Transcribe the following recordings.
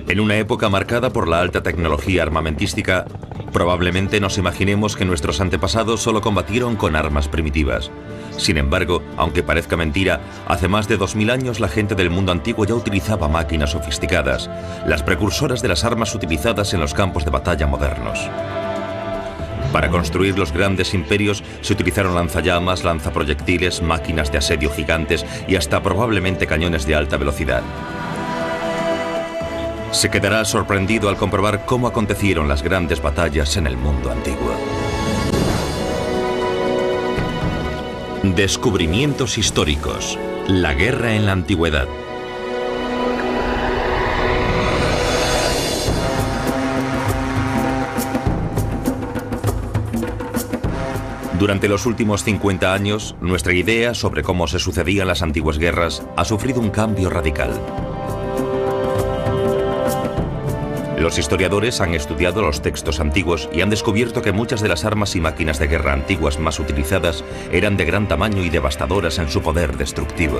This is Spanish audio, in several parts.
En una época marcada por la alta tecnología armamentística, probablemente nos imaginemos que nuestros antepasados solo combatieron con armas primitivas. Sin embargo, aunque parezca mentira, hace más de 2000 años la gente del mundo antiguo ya utilizaba máquinas sofisticadas, las precursoras de las armas utilizadas en los campos de batalla modernos. Para construir los grandes imperios se utilizaron lanzallamas, lanzaproyectiles, máquinas de asedio gigantes y hasta probablemente cañones de alta velocidad. Se quedará sorprendido al comprobar cómo acontecieron las grandes batallas en el mundo antiguo. Descubrimientos históricos. La guerra en la antigüedad. Durante los últimos 50 años, nuestra idea sobre cómo se sucedían las antiguas guerras ha sufrido un cambio radical. Los historiadores han estudiado los textos antiguos y han descubierto que muchas de las armas y máquinas de guerra antiguas más utilizadas eran de gran tamaño y devastadoras en su poder destructivo.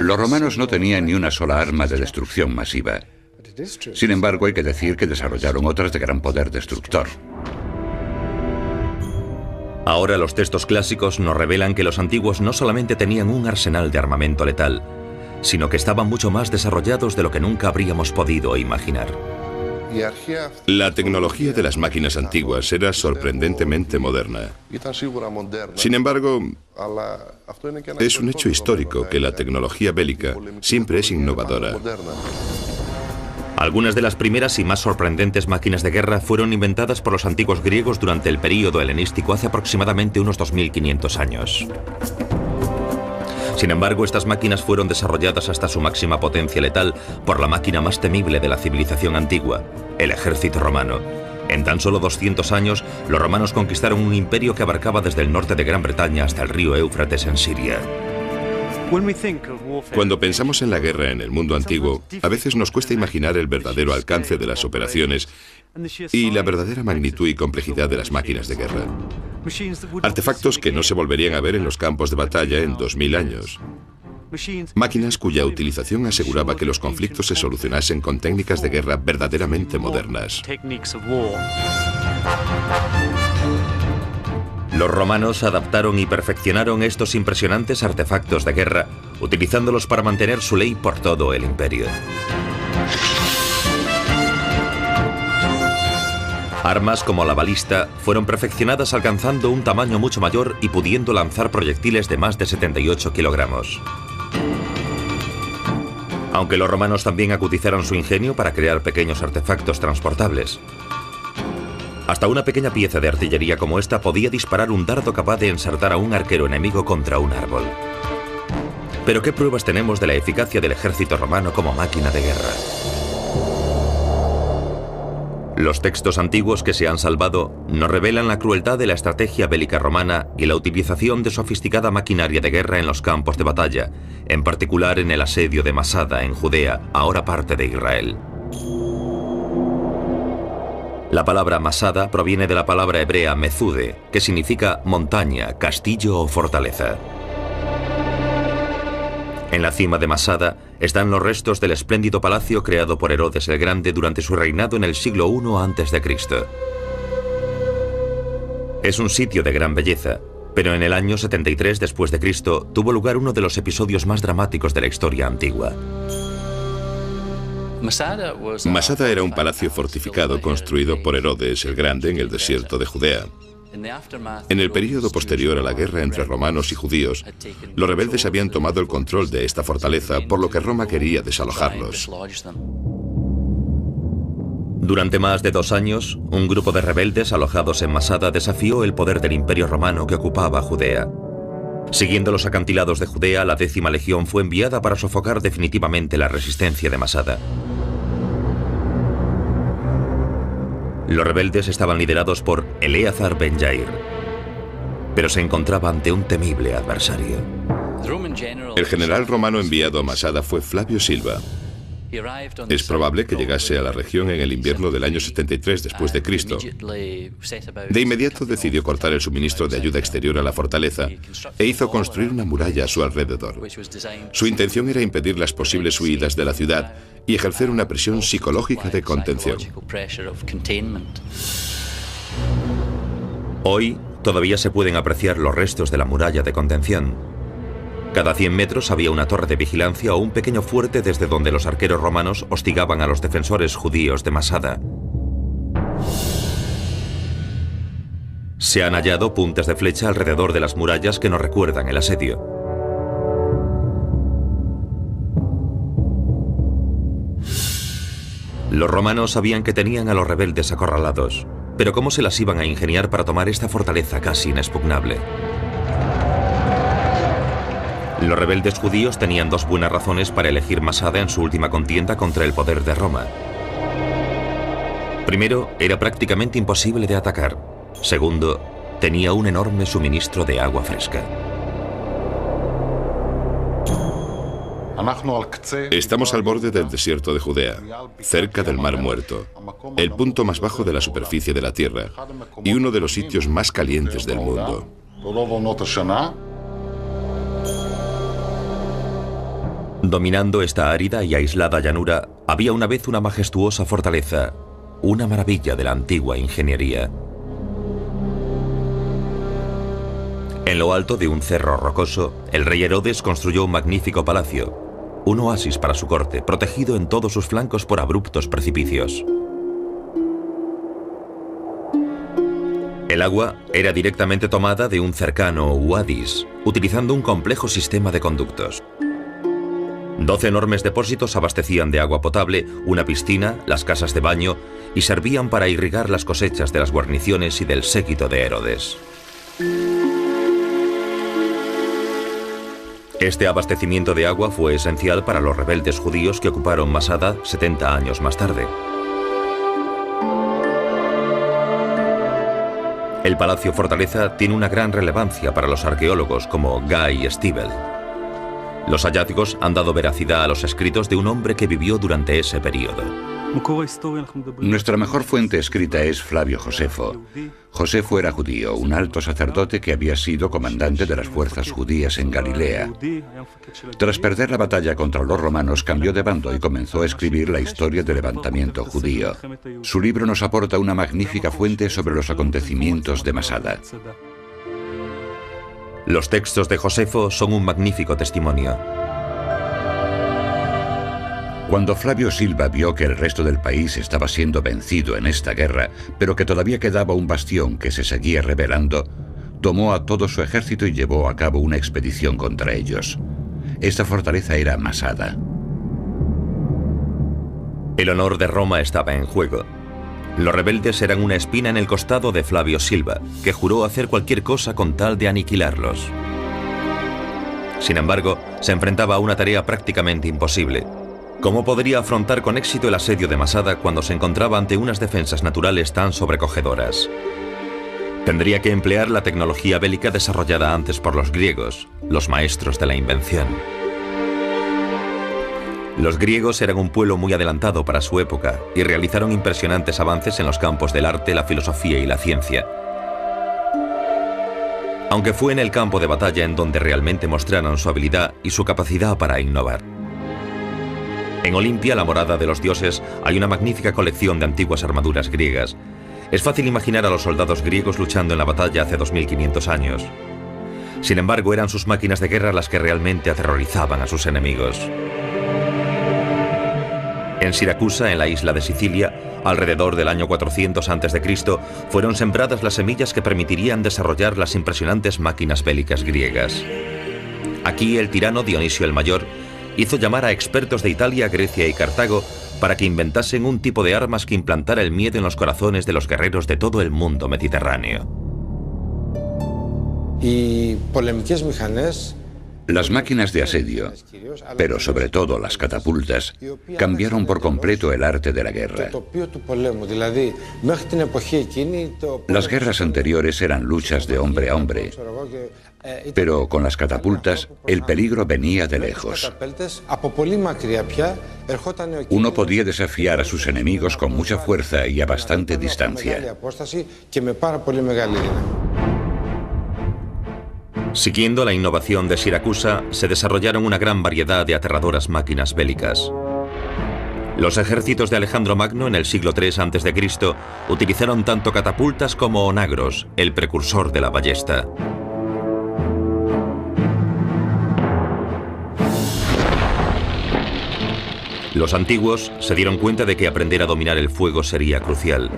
Los romanos no tenían ni una sola arma de destrucción masiva. Sin embargo, hay que decir que desarrollaron otras de gran poder destructor. Ahora los textos clásicos nos revelan que los antiguos no solamente tenían un arsenal de armamento letal, sino que estaban mucho más desarrollados de lo que nunca habríamos podido imaginar. La tecnología de las máquinas antiguas era sorprendentemente moderna. Sin embargo, es un hecho histórico que la tecnología bélica siempre es innovadora. Algunas de las primeras y más sorprendentes máquinas de guerra fueron inventadas por los antiguos griegos durante el período helenístico hace aproximadamente unos 2500 años. Sin embargo, estas máquinas fueron desarrolladas hasta su máxima potencia letal por la máquina más temible de la civilización antigua, el ejército romano. En tan solo 200 años, los romanos conquistaron un imperio que abarcaba desde el norte de Gran Bretaña hasta el río Éufrates en Siria. Cuando pensamos en la guerra en el mundo antiguo, a veces nos cuesta imaginar el verdadero alcance de las operaciones y la verdadera magnitud y complejidad de las máquinas de guerra. Artefactos que no se volverían a ver en los campos de batalla en 2000 años. Máquinas cuya utilización aseguraba que los conflictos se solucionasen con técnicas de guerra verdaderamente modernas. Los romanos adaptaron y perfeccionaron estos impresionantes artefactos de guerra, utilizándolos para mantener su ley por todo el imperio. Armas como la balista fueron perfeccionadas alcanzando un tamaño mucho mayor y pudiendo lanzar proyectiles de más de 78 kilogramos. Aunque los romanos también agudizaron su ingenio para crear pequeños artefactos transportables. Hasta una pequeña pieza de artillería como esta podía disparar un dardo capaz de ensartar a un arquero enemigo contra un árbol. Pero ¿qué pruebas tenemos de la eficacia del ejército romano como máquina de guerra? Los textos antiguos que se han salvado nos revelan la crueldad de la estrategia bélica romana y la utilización de sofisticada maquinaria de guerra en los campos de batalla, en particular en el asedio de Masada en Judea, ahora parte de Israel. La palabra Masada proviene de la palabra hebrea mezude, que significa montaña, castillo o fortaleza. En la cima de Masada están los restos del espléndido palacio creado por Herodes el Grande durante su reinado en el siglo I a.C. Es un sitio de gran belleza, pero en el año 73 después de Cristo tuvo lugar uno de los episodios más dramáticos de la historia antigua. Masada era un palacio fortificado construido por Herodes el Grande en el desierto de Judea. En el período posterior a la guerra entre romanos y judíos, los rebeldes habían tomado el control de esta fortaleza, por lo que Roma quería desalojarlos. Durante más de 2 años, un grupo de rebeldes alojados en Masada desafió el poder del Imperio Romano que ocupaba Judea. Siguiendo los acantilados de Judea, la 10ª legión fue enviada para sofocar definitivamente la resistencia de Masada. Los rebeldes estaban liderados por Eleazar ben Yair, pero se encontraba ante un temible adversario. El general romano enviado a Masada fue Flavio Silva. Es probable que llegase a la región en el invierno del año 73 después de Cristo. De inmediato decidió cortar el suministro de ayuda exterior a la fortaleza e hizo construir una muralla a su alrededor. Su intención era impedir las posibles huidas de la ciudad y ejercer una presión psicológica de contención. Hoy todavía se pueden apreciar los restos de la muralla de contención. Cada 100 metros había una torre de vigilancia o un pequeño fuerte desde donde los arqueros romanos hostigaban a los defensores judíos de Masada. Se han hallado puntas de flecha alrededor de las murallas que nos recuerdan el asedio. Los romanos sabían que tenían a los rebeldes acorralados, pero ¿cómo se las iban a ingeniar para tomar esta fortaleza casi inexpugnable? Los rebeldes judíos tenían dos buenas razones para elegir Masada en su última contienda contra el poder de Roma. Primero, era prácticamente imposible de atacar. Segundo, tenía un enorme suministro de agua fresca. Estamos al borde del desierto de Judea, cerca del Mar Muerto, el punto más bajo de la superficie de la tierra y uno de los sitios más calientes del mundo. Dominando esta árida y aislada llanura, había una vez una majestuosa fortaleza, una maravilla de la antigua ingeniería. En lo alto de un cerro rocoso, el rey Herodes construyó un magnífico palacio, un oasis para su corte, protegido en todos sus flancos por abruptos precipicios. El agua era directamente tomada de un cercano Uadis, utilizando un complejo sistema de conductos. 12 enormes depósitos abastecían de agua potable una piscina, las casas de baño y servían para irrigar las cosechas de las guarniciones y del séquito de Herodes. Este abastecimiento de agua fue esencial para los rebeldes judíos que ocuparon Masada 70 años más tarde. El palacio fortaleza tiene una gran relevancia para los arqueólogos como Guy Stiebel. Los hallazgos han dado veracidad a los escritos de un hombre que vivió durante ese periodo. Nuestra mejor fuente escrita es Flavio Josefo. Josefo era judío, un alto sacerdote que había sido comandante de las fuerzas judías en Galilea. Tras perder la batalla contra los romanos, cambió de bando y comenzó a escribir la historia del levantamiento judío. Su libro nos aporta una magnífica fuente sobre los acontecimientos de Masada. Los textos de Josefo son un magnífico testimonio. Cuando Flavio Silva vio que el resto del país estaba siendo vencido en esta guerra, pero que todavía quedaba un bastión que se seguía rebelando, tomó a todo su ejército y llevó a cabo una expedición contra ellos. Esta fortaleza era Masada. El honor de Roma estaba en juego. Los rebeldes eran una espina en el costado de Flavio Silva, que juró hacer cualquier cosa con tal de aniquilarlos. Sin embargo, se enfrentaba a una tarea prácticamente imposible. ¿Cómo podría afrontar con éxito el asedio de Masada cuando se encontraba ante unas defensas naturales tan sobrecogedoras? Tendría que emplear la tecnología bélica desarrollada antes por los griegos, los maestros de la invención. Los griegos eran un pueblo muy adelantado para su época y realizaron impresionantes avances en los campos del arte, la filosofía y la ciencia. Aunque fue en el campo de batalla en donde realmente mostraron su habilidad y su capacidad para innovar. En Olimpia, la morada de los dioses, hay una magnífica colección de antiguas armaduras griegas. Es fácil imaginar a los soldados griegos luchando en la batalla hace 2500 años. Sin embargo, eran sus máquinas de guerra las que realmente aterrorizaban a sus enemigos. En Siracusa, en la isla de Sicilia, alrededor del año 400 a.C., fueron sembradas las semillas que permitirían desarrollar las impresionantes máquinas bélicas griegas. Aquí el tirano Dionisio el Mayor hizo llamar a expertos de Italia, Grecia y Cartago para que inventasen un tipo de armas que implantara el miedo en los corazones de los guerreros de todo el mundo mediterráneo. Las máquinas de asedio, pero sobre todo las catapultas, cambiaron por completo el arte de la guerra. Las guerras anteriores eran luchas de hombre a hombre. Pero con las catapultas, el peligro venía de lejos. Uno podía desafiar a sus enemigos con mucha fuerza y a bastante distancia. Siguiendo la innovación de Siracusa, se desarrollaron una gran variedad de aterradoras máquinas bélicas. Los ejércitos de Alejandro Magno en el siglo III a.C. utilizaron tanto catapultas como onagros, el precursor de la ballesta. Los antiguos se dieron cuenta de que aprender a dominar el fuego sería crucial.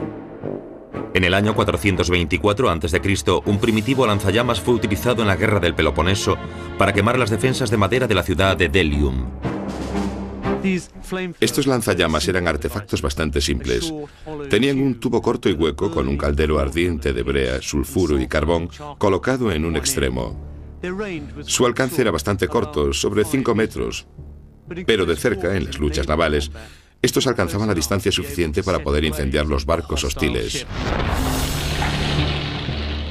En el año 424 a.C., un primitivo lanzallamas fue utilizado en la guerra del Peloponeso para quemar las defensas de madera de la ciudad de Delium. Estos lanzallamas eran artefactos bastante simples. Tenían un tubo corto y hueco con un caldero ardiente de brea, sulfuro y carbón colocado en un extremo. Su alcance era bastante corto, sobre 5 metros, pero de cerca, en las luchas navales, estos alcanzaban la distancia suficiente para poder incendiar los barcos hostiles.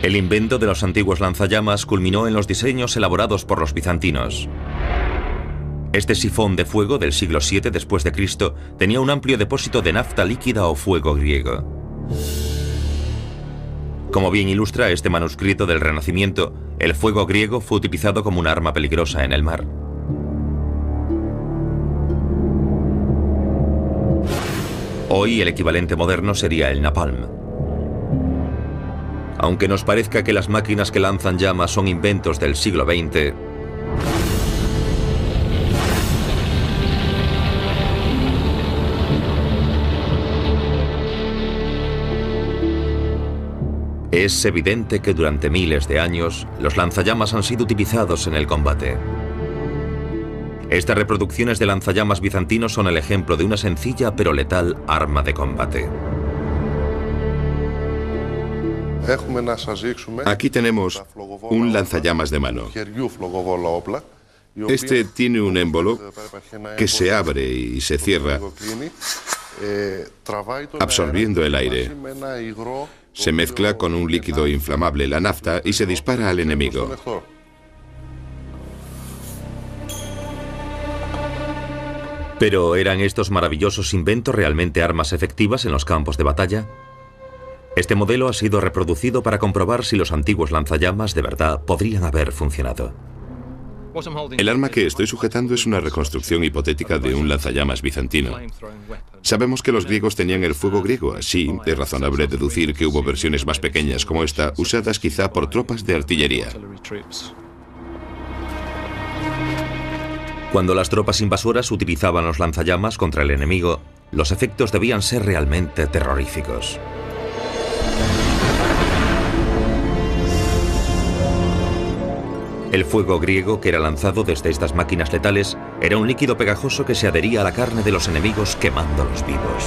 El invento de los antiguos lanzallamas culminó en los diseños elaborados por los bizantinos. Este sifón de fuego del siglo VII después de Cristo tenía un amplio depósito de nafta líquida o fuego griego. Como bien ilustra este manuscrito del Renacimiento, el fuego griego fue utilizado como un arma peligrosa en el mar. Hoy el equivalente moderno sería el napalm. Aunque nos parezca que las máquinas que lanzan llamas son inventos del siglo XX, es evidente que durante miles de años los lanzallamas han sido utilizados en el combate. Estas reproducciones de lanzallamas bizantinos son el ejemplo de una sencilla pero letal arma de combate. Aquí tenemos un lanzallamas de mano. Este tiene un émbolo que se abre y se cierra, absorbiendo el aire. Se mezcla con un líquido inflamable, la nafta, y se dispara al enemigo. ¿Pero eran estos maravillosos inventos realmente armas efectivas en los campos de batalla? Este modelo ha sido reproducido para comprobar si los antiguos lanzallamas de verdad podrían haber funcionado. El arma que estoy sujetando es una reconstrucción hipotética de un lanzallamas bizantino. Sabemos que los griegos tenían el fuego griego, así es razonable deducir que hubo versiones más pequeñas como esta, usadas quizá por tropas de artillería. Cuando las tropas invasoras utilizaban los lanzallamas contra el enemigo, los efectos debían ser realmente terroríficos. El fuego griego que era lanzado desde estas máquinas letales era un líquido pegajoso que se adhería a la carne de los enemigos quemándolos vivos.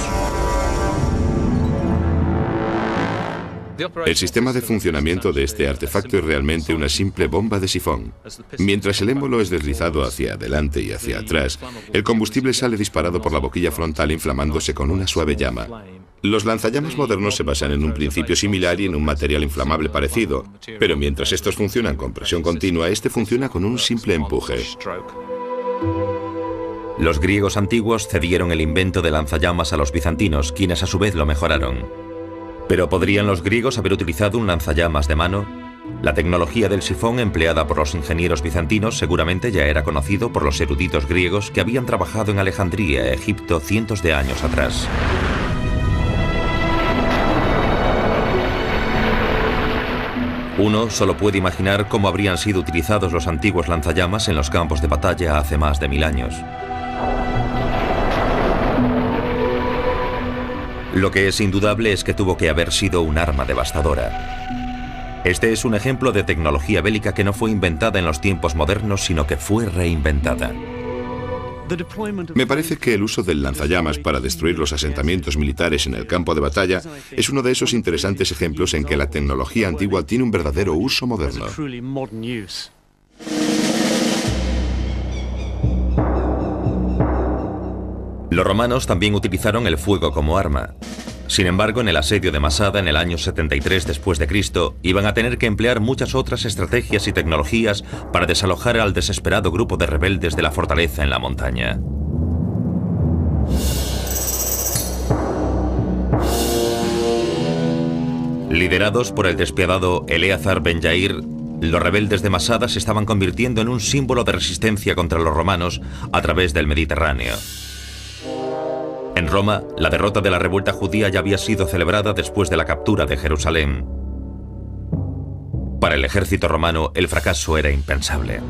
El sistema de funcionamiento de este artefacto es realmente una simple bomba de sifón. Mientras el émbolo es deslizado hacia adelante y hacia atrás, el combustible sale disparado por la boquilla frontal inflamándose con una suave llama. Los lanzallamas modernos se basan en un principio similar y en un material inflamable parecido, pero mientras estos funcionan con presión continua, este funciona con un simple empuje. Los griegos antiguos cedieron el invento de lanzallamas a los bizantinos, quienes a su vez lo mejoraron. ¿Pero podrían los griegos haber utilizado un lanzallamas de mano? La tecnología del sifón empleada por los ingenieros bizantinos seguramente ya era conocido por los eruditos griegos que habían trabajado en Alejandría, Egipto, cientos de años atrás. Uno solo puede imaginar cómo habrían sido utilizados los antiguos lanzallamas en los campos de batalla hace más de 1000 años. Lo que es indudable es que tuvo que haber sido un arma devastadora. Este es un ejemplo de tecnología bélica que no fue inventada en los tiempos modernos, sino que fue reinventada. Me parece que el uso del lanzallamas para destruir los asentamientos militares en el campo de batalla es uno de esos interesantes ejemplos en que la tecnología antigua tiene un verdadero uso moderno. Los romanos también utilizaron el fuego como arma. Sin embargo, en el asedio de Masada en el año 73 después de Cristo, iban a tener que emplear muchas otras estrategias y tecnologías para desalojar al desesperado grupo de rebeldes de la fortaleza en la montaña. Liderados por el despiadado Eleazar Ben Yair, los rebeldes de Masada se estaban convirtiendo en un símbolo de resistencia contra los romanos a través del Mediterráneo. En Roma, la derrota de la revuelta judía ya había sido celebrada después de la captura de Jerusalén. Para el ejército romano, el fracaso era impensable.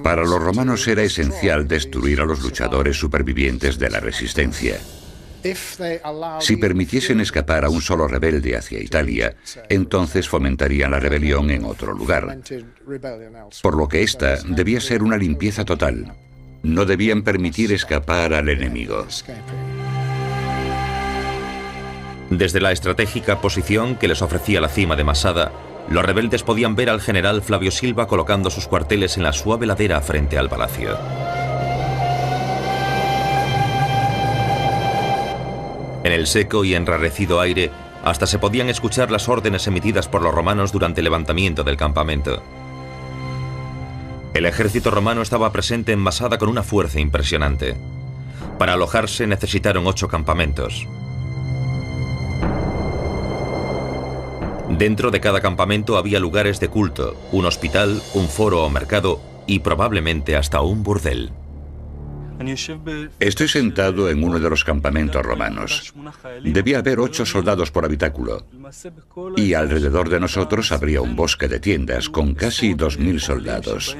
Para los romanos era esencial destruir a los luchadores supervivientes de la resistencia. Si permitiesen escapar a un solo rebelde hacia Italia, entonces fomentarían la rebelión en otro lugar. Por lo que esta debía ser una limpieza total. No debían permitir escapar al enemigo. Desde la estratégica posición que les ofrecía la cima de Masada, los rebeldes podían ver al general Flavio Silva colocando sus cuarteles en la suave ladera frente al palacio. En el seco y enrarecido aire, hasta se podían escuchar las órdenes emitidas por los romanos durante el levantamiento del campamento. El ejército romano estaba presente en Masada con una fuerza impresionante. Para alojarse necesitaron 8 campamentos. Dentro de cada campamento había lugares de culto, un hospital, un foro o mercado y probablemente hasta un burdel. Estoy sentado en uno de los campamentos romanos. Debía haber 8 soldados por habitáculo. Y alrededor de nosotros habría un bosque de tiendas con casi 2000 soldados.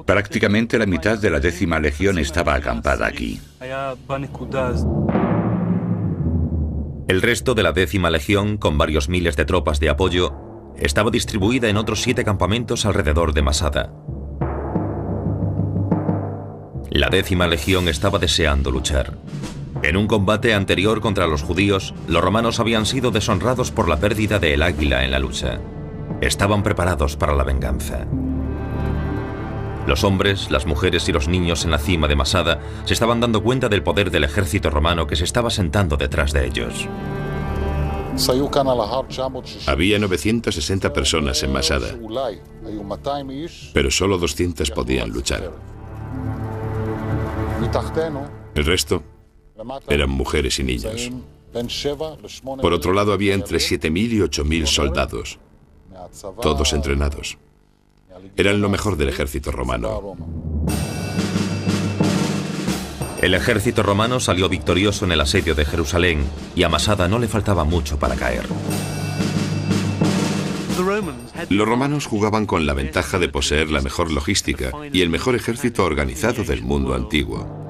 Prácticamente la mitad de la 10ª legión estaba acampada aquí. El resto de la 10ª legión, con varios miles de tropas de apoyo, estaba distribuida en otros 7 campamentos alrededor de Masada. La 10ª legión estaba deseando luchar. En un combate anterior contra los judíos, los romanos habían sido deshonrados por la pérdida de El Águila en la lucha. Estaban preparados para la venganza. Los hombres, las mujeres y los niños en la cima de Masada se estaban dando cuenta del poder del ejército romano que se estaba sentando detrás de ellos. Había 960 personas en Masada, pero solo 200 podían luchar. El resto eran mujeres y niños. Por otro lado, había entre 7.000 y 8.000 soldados, todos entrenados. Eran lo mejor del ejército romano. El ejército romano salió victorioso en el asedio de Jerusalén y a Masada no le faltaba mucho para caer. Los romanos jugaban con la ventaja de poseer la mejor logística y el mejor ejército organizado del mundo antiguo.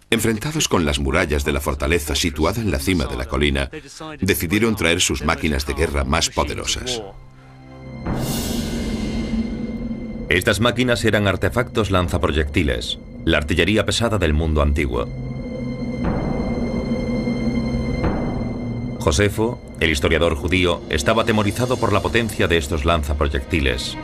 Enfrentados con las murallas de la fortaleza situada en la cima de la colina, decidieron traer sus máquinas de guerra más poderosas. Estas máquinas eran artefactos lanzaproyectiles, la artillería pesada del mundo antiguo. Josefo, el historiador judío, estaba atemorizado por la potencia de estos lanzaproyectiles.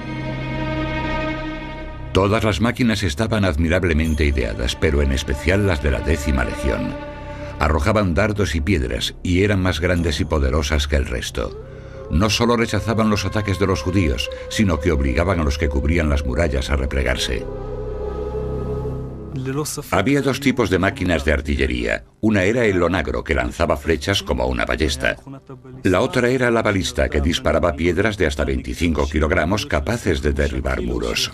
Todas las máquinas estaban admirablemente ideadas, pero en especial las de la 10ª legión. Arrojaban dardos y piedras y eran más grandes y poderosas que el resto. No solo rechazaban los ataques de los judíos, sino que obligaban a los que cubrían las murallas a replegarse. Había 2 tipos de máquinas de artillería. Una era el onagro, que lanzaba flechas como una ballesta. La otra era la balista, que disparaba piedras de hasta 25 kilogramos capaces de derribar muros.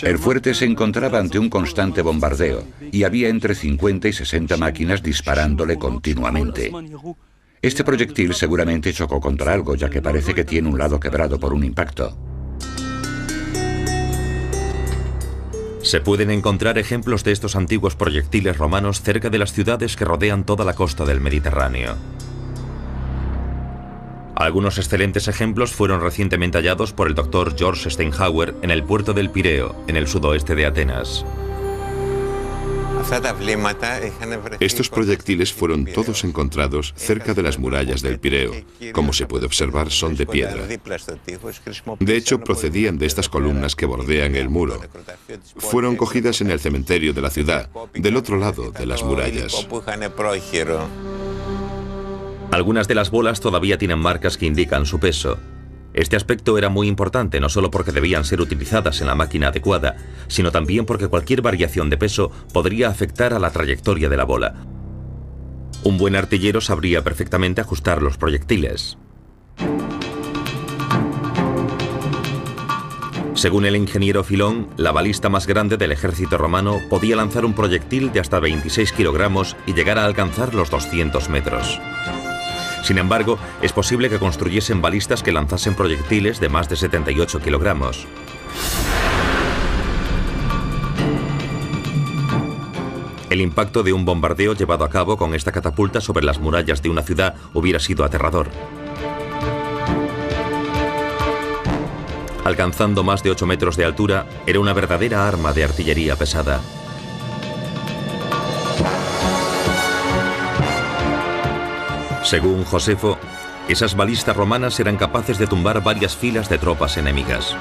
El fuerte se encontraba ante un constante bombardeo y había entre 50 y 60 máquinas disparándole continuamente. Este proyectil seguramente chocó contra algo, ya que parece que tiene un lado quebrado por un impacto. Se pueden encontrar ejemplos de estos antiguos proyectiles romanos cerca de las ciudades que rodean toda la costa del Mediterráneo. Algunos excelentes ejemplos fueron recientemente hallados por el doctor George Steinhauer en el puerto del Pireo, en el sudoeste de Atenas. Estos proyectiles fueron todos encontrados cerca de las murallas del Pireo. Como se puede observar, son de piedra. De hecho, procedían de estas columnas que bordean el muro. Fueron cogidas en el cementerio de la ciudad, del otro lado de las murallas. Algunas de las bolas todavía tienen marcas que indican su peso. Este aspecto era muy importante no solo porque debían ser utilizadas en la máquina adecuada, sino también porque cualquier variación de peso podría afectar a la trayectoria de la bola. Un buen artillero sabría perfectamente ajustar los proyectiles. Según el ingeniero Filón, la balista más grande del ejército romano podía lanzar un proyectil de hasta 26 kilogramos y llegar a alcanzar los 200 metros. Sin embargo, es posible que construyesen balistas que lanzasen proyectiles de más de 78 kilogramos. El impacto de un bombardeo llevado a cabo con esta catapulta sobre las murallas de una ciudad hubiera sido aterrador. Alcanzando más de 8 metros de altura, era una verdadera arma de artillería pesada. Según Josefo, esas balistas romanas eran capaces de tumbar varias filas de tropas enemigas.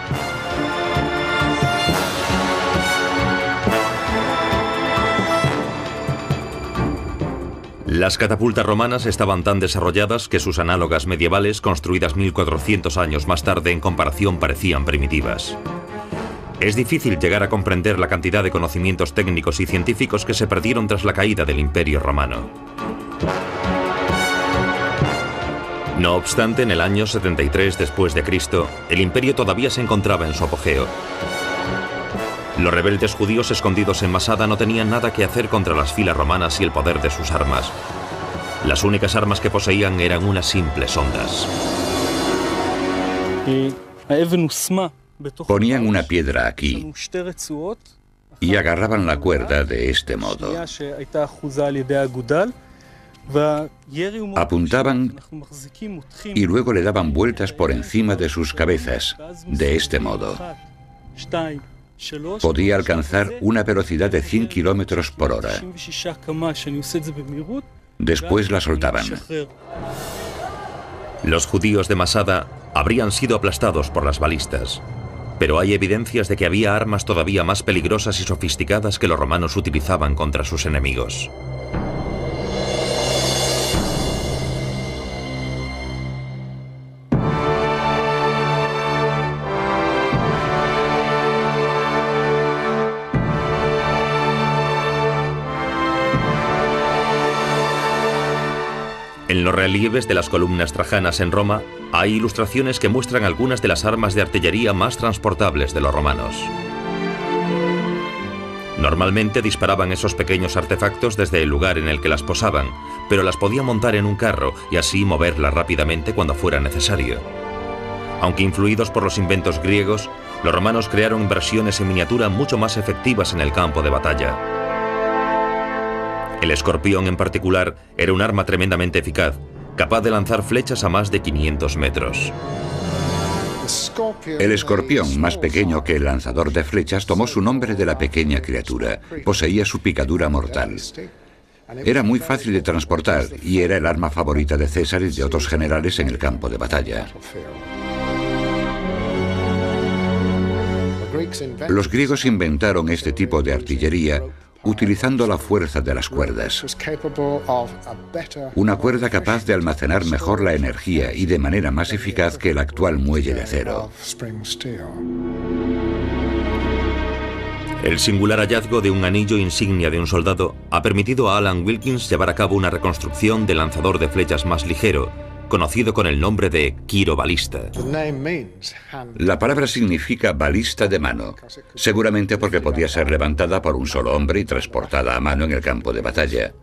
Las catapultas romanas estaban tan desarrolladas que sus análogas medievales, construidas 1400 años más tarde, en comparación parecían primitivas. Es difícil llegar a comprender la cantidad de conocimientos técnicos y científicos que se perdieron tras la caída del Imperio Romano. No obstante, en el año 73 después de Cristo, el imperio todavía se encontraba en su apogeo. Los rebeldes judíos escondidos en Masada no tenían nada que hacer contra las filas romanas y el poder de sus armas. Las únicas armas que poseían eran unas simples ondas. Ponían una piedra aquí y agarraban la cuerda de este modo. Apuntaban y luego le daban vueltas por encima de sus cabezas, de este modo. Podía alcanzar una velocidad de 100 kilómetros por hora. Después la soltaban. Los judíos de Masada habrían sido aplastados por las balistas, pero hay evidencias de que había armas todavía más peligrosas y sofisticadas que los romanos utilizaban contra sus enemigos. En los relieves de las columnas trajanas en Roma hay ilustraciones que muestran algunas de las armas de artillería más transportables de los romanos. Normalmente disparaban esos pequeños artefactos desde el lugar en el que las posaban, pero las podían montar en un carro y así moverlas rápidamente cuando fuera necesario. Aunque influidos por los inventos griegos, los romanos crearon versiones en miniatura mucho más efectivas en el campo de batalla. El escorpión en particular era un arma tremendamente eficaz, capaz de lanzar flechas a más de 500 metros. El escorpión, más pequeño que el lanzador de flechas, tomó su nombre de la pequeña criatura. Poseía su picadura mortal. Era muy fácil de transportar y era el arma favorita de César y de otros generales en el campo de batalla. Los griegos inventaron este tipo de artillería utilizando la fuerza de las cuerdas. Una cuerda capaz de almacenar mejor la energía y de manera más eficaz que el actual muelle de acero. El singular hallazgo de un anillo insignia de un soldado ha permitido a Alan Wilkins llevar a cabo una reconstrucción del lanzador de flechas más ligero, conocido con el nombre de quirobalista. La palabra significa balista de mano, seguramente porque podía ser levantada por un solo hombre y transportada a mano en el campo de batalla.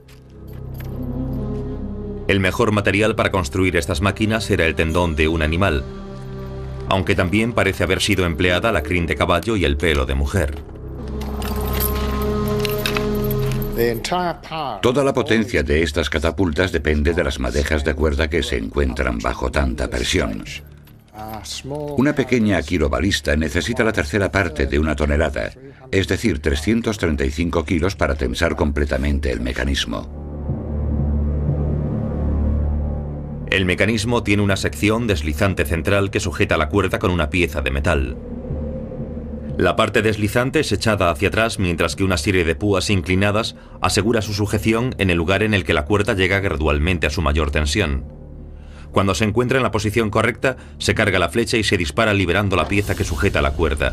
El mejor material para construir estas máquinas era el tendón de un animal, aunque también parece haber sido empleada la crin de caballo y el pelo de mujer. Toda la potencia de estas catapultas depende de las madejas de cuerda que se encuentran bajo tanta presión. Una pequeña quirobalista necesita la tercera parte de una tonelada, es decir, 335 kilos para tensar completamente el mecanismo. El mecanismo tiene una sección deslizante central que sujeta la cuerda con una pieza de metal. La parte deslizante es echada hacia atrás mientras que una serie de púas inclinadas asegura su sujeción en el lugar en el que la cuerda llega gradualmente a su mayor tensión. Cuando se encuentra en la posición correcta, se carga la flecha y se dispara liberando la pieza que sujeta la cuerda.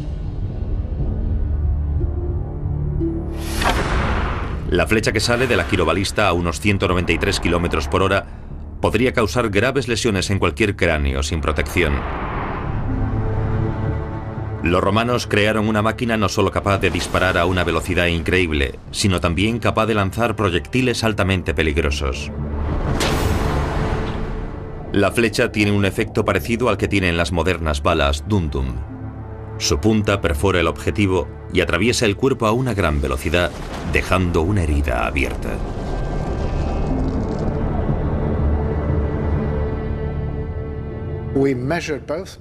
La flecha que sale de la quirobalista a unos 193 km por hora podría causar graves lesiones en cualquier cráneo sin protección. Los romanos crearon una máquina no solo capaz de disparar a una velocidad increíble, sino también capaz de lanzar proyectiles altamente peligrosos. La flecha tiene un efecto parecido al que tienen las modernas balas Dum-Dum. Su punta perfora el objetivo y atraviesa el cuerpo a una gran velocidad, dejando una herida abierta.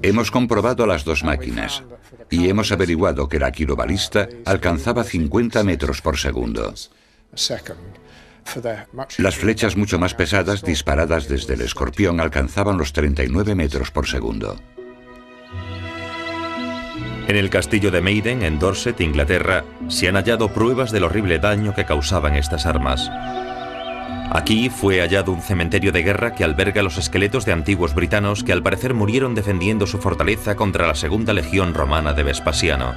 Hemos comprobado las dos máquinas y hemos averiguado que la quirobalista alcanzaba 50 metros por segundo. Las flechas mucho más pesadas disparadas desde el Escorpión alcanzaban los 39 metros por segundo. En el castillo de Maiden, en Dorset, Inglaterra, se han hallado pruebas del horrible daño que causaban estas armas. Aquí fue hallado un cementerio de guerra que alberga los esqueletos de antiguos britanos que al parecer murieron defendiendo su fortaleza contra la segunda legión romana de Vespasiano.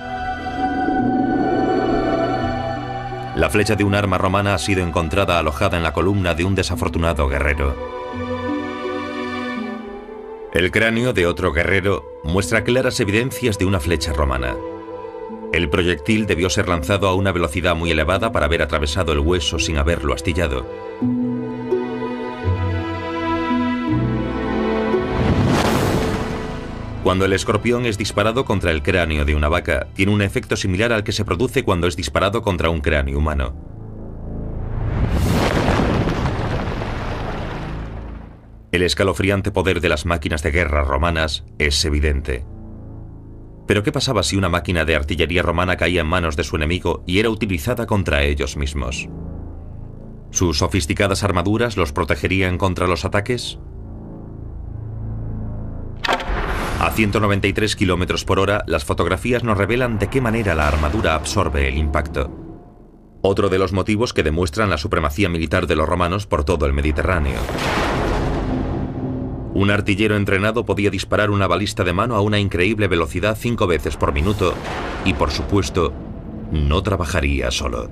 La flecha de un arma romana ha sido encontrada alojada en la columna de un desafortunado guerrero. El cráneo de otro guerrero muestra claras evidencias de una flecha romana. El proyectil debió ser lanzado a una velocidad muy elevada para haber atravesado el hueso sin haberlo astillado. Cuando el escorpión es disparado contra el cráneo de una vaca, tiene un efecto similar al que se produce cuando es disparado contra un cráneo humano. El escalofriante poder de las máquinas de guerra romanas es evidente. Pero ¿qué pasaba si una máquina de artillería romana caía en manos de su enemigo y era utilizada contra ellos mismos? ¿Sus sofisticadas armaduras los protegerían contra los ataques? A 193 km por hora, las fotografías nos revelan de qué manera la armadura absorbe el impacto. Otro de los motivos que demuestran la supremacía militar de los romanos por todo el Mediterráneo. Un artillero entrenado podía disparar una balista de mano a una increíble velocidad 5 veces por minuto y, por supuesto, no trabajaría solo.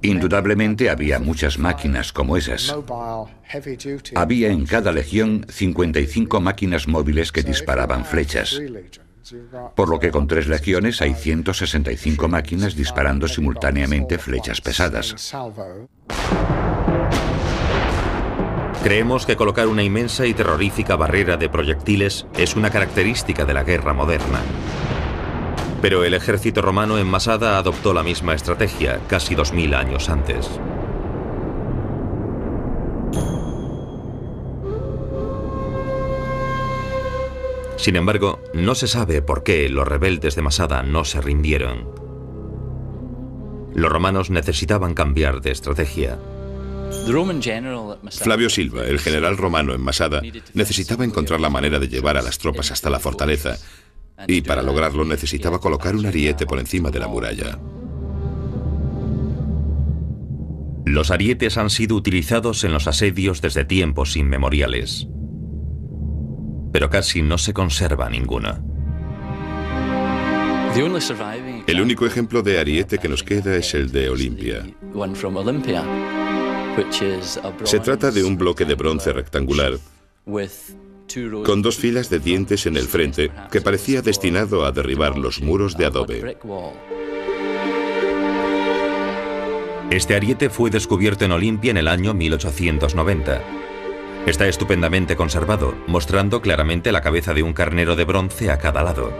Indudablemente había muchas máquinas como esas. Había en cada legión 55 máquinas móviles que disparaban flechas. Por lo que con 3 legiones hay 165 máquinas disparando simultáneamente flechas pesadas. Creemos que colocar una inmensa y terrorífica barrera de proyectiles es una característica de la guerra moderna. Pero el ejército romano en Masada adoptó la misma estrategia casi 2000 años antes. Sin embargo, no se sabe por qué los rebeldes de Masada no se rindieron. Los romanos necesitaban cambiar de estrategia. Flavio Silva, el general romano en Masada, necesitaba encontrar la manera de llevar a las tropas hasta la fortaleza, y para lograrlo necesitaba colocar un ariete por encima de la muralla. Los arietes han sido utilizados en los asedios desde tiempos inmemoriales, pero casi no se conserva ninguno. El único ejemplo de ariete que nos queda es el de Olimpia. Se trata de un bloque de bronce rectangular con 2 filas de dientes en el frente que parecía destinado a derribar los muros de adobe. Este ariete fue descubierto en Olimpia en el año 1890. Está estupendamente conservado, mostrando claramente la cabeza de un carnero de bronce a cada lado.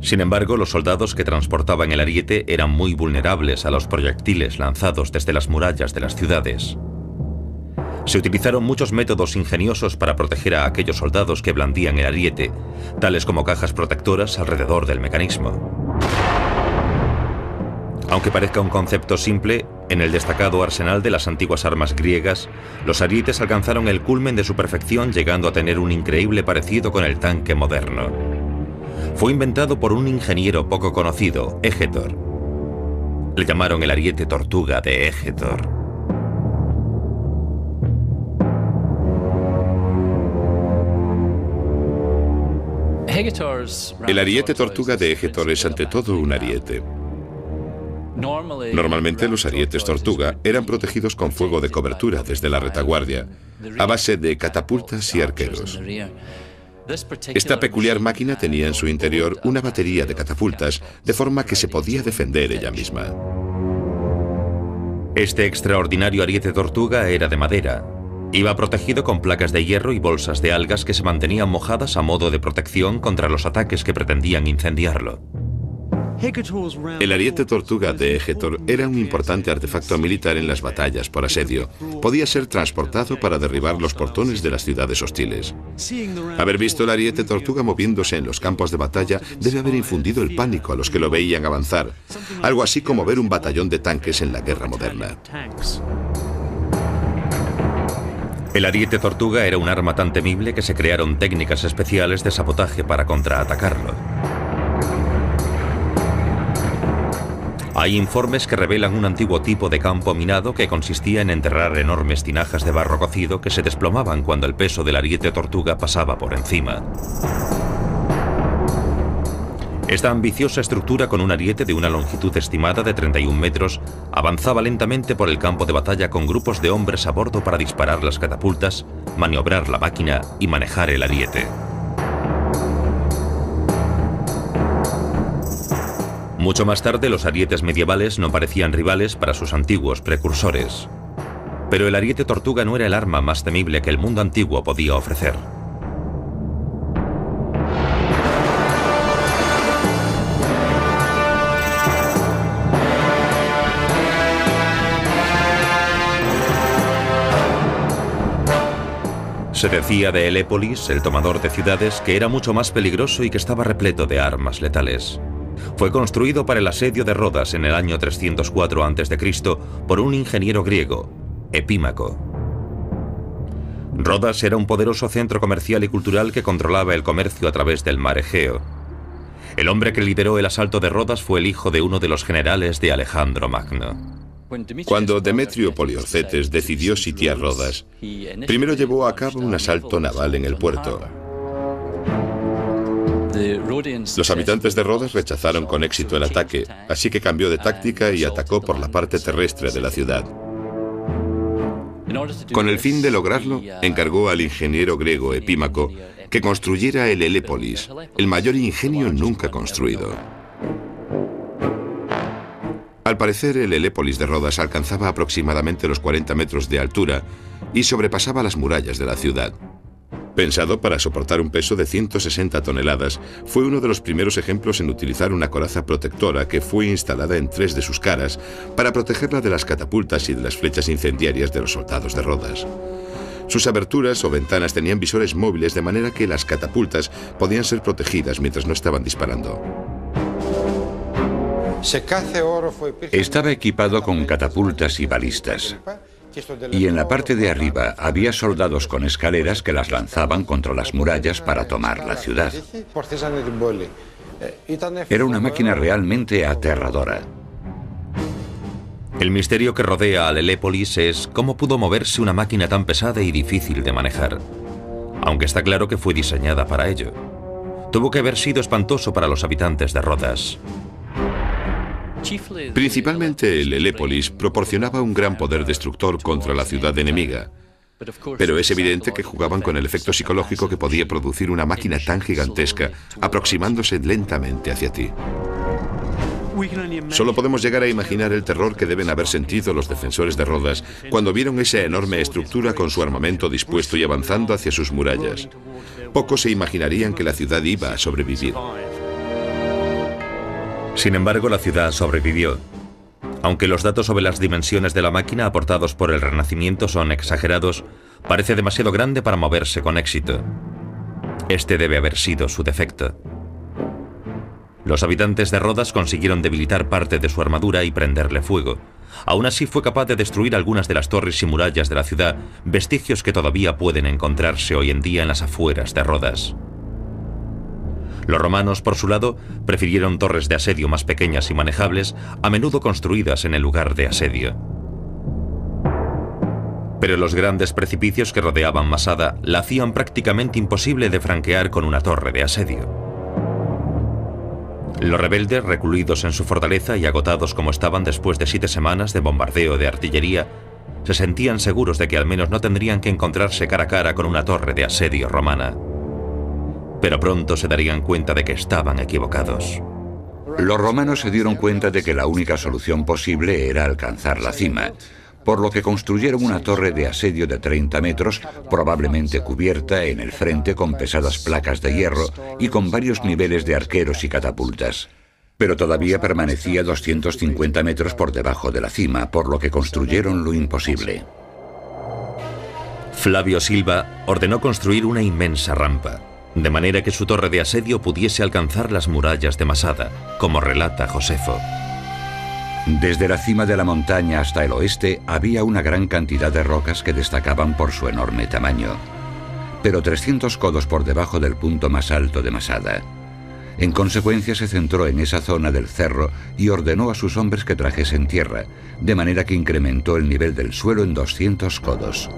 Sin embargo, los soldados que transportaban el ariete eran muy vulnerables a los proyectiles lanzados desde las murallas de las ciudades. Se utilizaron muchos métodos ingeniosos para proteger a aquellos soldados que blandían el ariete, tales como cajas protectoras alrededor del mecanismo. Aunque parezca un concepto simple, en el destacado arsenal de las antiguas armas griegas, los arietes alcanzaron el culmen de su perfección, llegando a tener un increíble parecido con el tanque moderno. Fue inventado por un ingeniero poco conocido, Égetor. Le llamaron el ariete tortuga de Égetor. El ariete tortuga de Égetor es ante todo un ariete. Normalmente los arietes tortuga eran protegidos con fuego de cobertura desde la retaguardia, a base de catapultas y arqueros. Esta peculiar máquina tenía en su interior una batería de catapultas, de forma que se podía defender ella misma. Este extraordinario ariete tortuga era de madera. Iba protegido con placas de hierro y bolsas de algas que se mantenían mojadas a modo de protección contra los ataques que pretendían incendiarlo. El ariete tortuga de Égetor era un importante artefacto militar en las batallas por asedio. Podía ser transportado para derribar los portones de las ciudades hostiles. Haber visto el ariete tortuga moviéndose en los campos de batalla debe haber infundido el pánico a los que lo veían avanzar, algo así como ver un batallón de tanques en la guerra moderna. El ariete tortuga era un arma tan temible que se crearon técnicas especiales de sabotaje para contraatacarlo. Hay informes que revelan un antiguo tipo de campo minado que consistía en enterrar enormes tinajas de barro cocido que se desplomaban cuando el peso del ariete tortuga pasaba por encima. Esta ambiciosa estructura, con un ariete de una longitud estimada de 31 metros, avanzaba lentamente por el campo de batalla con grupos de hombres a bordo para disparar las catapultas, maniobrar la máquina y manejar el ariete. Mucho más tarde, los arietes medievales no parecían rivales para sus antiguos precursores. Pero el ariete tortuga no era el arma más temible que el mundo antiguo podía ofrecer. Se decía de Helépolis, el tomador de ciudades, que era mucho más peligroso y que estaba repleto de armas letales. Fue construido para el asedio de Rodas en el año 304 a.C. por un ingeniero griego, Epímaco. Rodas era un poderoso centro comercial y cultural que controlaba el comercio a través del mar Egeo. El hombre que lideró el asalto de Rodas fue el hijo de uno de los generales de Alejandro Magno. Cuando Demetrio Poliorcetes decidió sitiar Rodas, primero llevó a cabo un asalto naval en el puerto. Los habitantes de Rodas rechazaron con éxito el ataque, así que cambió de táctica y atacó por la parte terrestre de la ciudad. Con el fin de lograrlo, encargó al ingeniero griego Epímaco que construyera el Helépolis, el mayor ingenio nunca construido. Al parecer, el Helépolis de Rodas alcanzaba aproximadamente los 40 metros de altura y sobrepasaba las murallas de la ciudad. Pensado para soportar un peso de 160 toneladas, fue uno de los primeros ejemplos en utilizar una coraza protectora que fue instalada en 3 de sus caras para protegerla de las catapultas y de las flechas incendiarias de los soldados de Rodas. Sus aberturas o ventanas tenían visores móviles de manera que las catapultas podían ser protegidas mientras no estaban disparando. Estaba equipado con catapultas y balistas. Y en la parte de arriba había soldados con escaleras que las lanzaban contra las murallas para tomar la ciudad. Era una máquina realmente aterradora. El misterio que rodea al Helépolis es cómo pudo moverse una máquina tan pesada y difícil de manejar. Aunque está claro que fue diseñada para ello. Tuvo que haber sido espantoso para los habitantes de Rodas. Principalmente el Helépolis proporcionaba un gran poder destructor contra la ciudad enemiga. Pero es evidente que jugaban con el efecto psicológico que podía producir una máquina tan gigantesca, aproximándose lentamente hacia ti. Solo podemos llegar a imaginar el terror que deben haber sentido los defensores de Rodas cuando vieron esa enorme estructura con su armamento dispuesto y avanzando hacia sus murallas. Pocos se imaginarían que la ciudad iba a sobrevivir. Sin embargo, la ciudad sobrevivió. Aunque los datos sobre las dimensiones de la máquina aportados por el Renacimiento son exagerados, parece demasiado grande para moverse con éxito. Este debe haber sido su defecto. Los habitantes de Rodas consiguieron debilitar parte de su armadura y prenderle fuego. Aún así fue capaz de destruir algunas de las torres y murallas de la ciudad, vestigios que todavía pueden encontrarse hoy en día en las afueras de Rodas. Los romanos, por su lado, prefirieron torres de asedio más pequeñas y manejables, a menudo construidas en el lugar de asedio. Pero los grandes precipicios que rodeaban Masada la hacían prácticamente imposible de franquear con una torre de asedio. Los rebeldes, recluidos en su fortaleza y agotados como estaban después de 7 semanas de bombardeo de artillería, se sentían seguros de que al menos no tendrían que encontrarse cara a cara con una torre de asedio romana. Pero pronto se darían cuenta de que estaban equivocados. Los romanos se dieron cuenta de que la única solución posible era alcanzar la cima, por lo que construyeron una torre de asedio de 30 metros, probablemente cubierta en el frente con pesadas placas de hierro y con varios niveles de arqueros y catapultas. Pero todavía permanecía 250 metros por debajo de la cima, por lo que construyeron lo imposible. Flavio Silva ordenó construir una inmensa rampa, de manera que su torre de asedio pudiese alcanzar las murallas de Masada, como relata Josefo. Desde la cima de la montaña hasta el oeste había una gran cantidad de rocas que destacaban por su enorme tamaño, pero 300 codos por debajo del punto más alto de Masada. En consecuencia se centró en esa zona del cerro y ordenó a sus hombres que trajesen tierra, de manera que incrementó el nivel del suelo en 200 codos.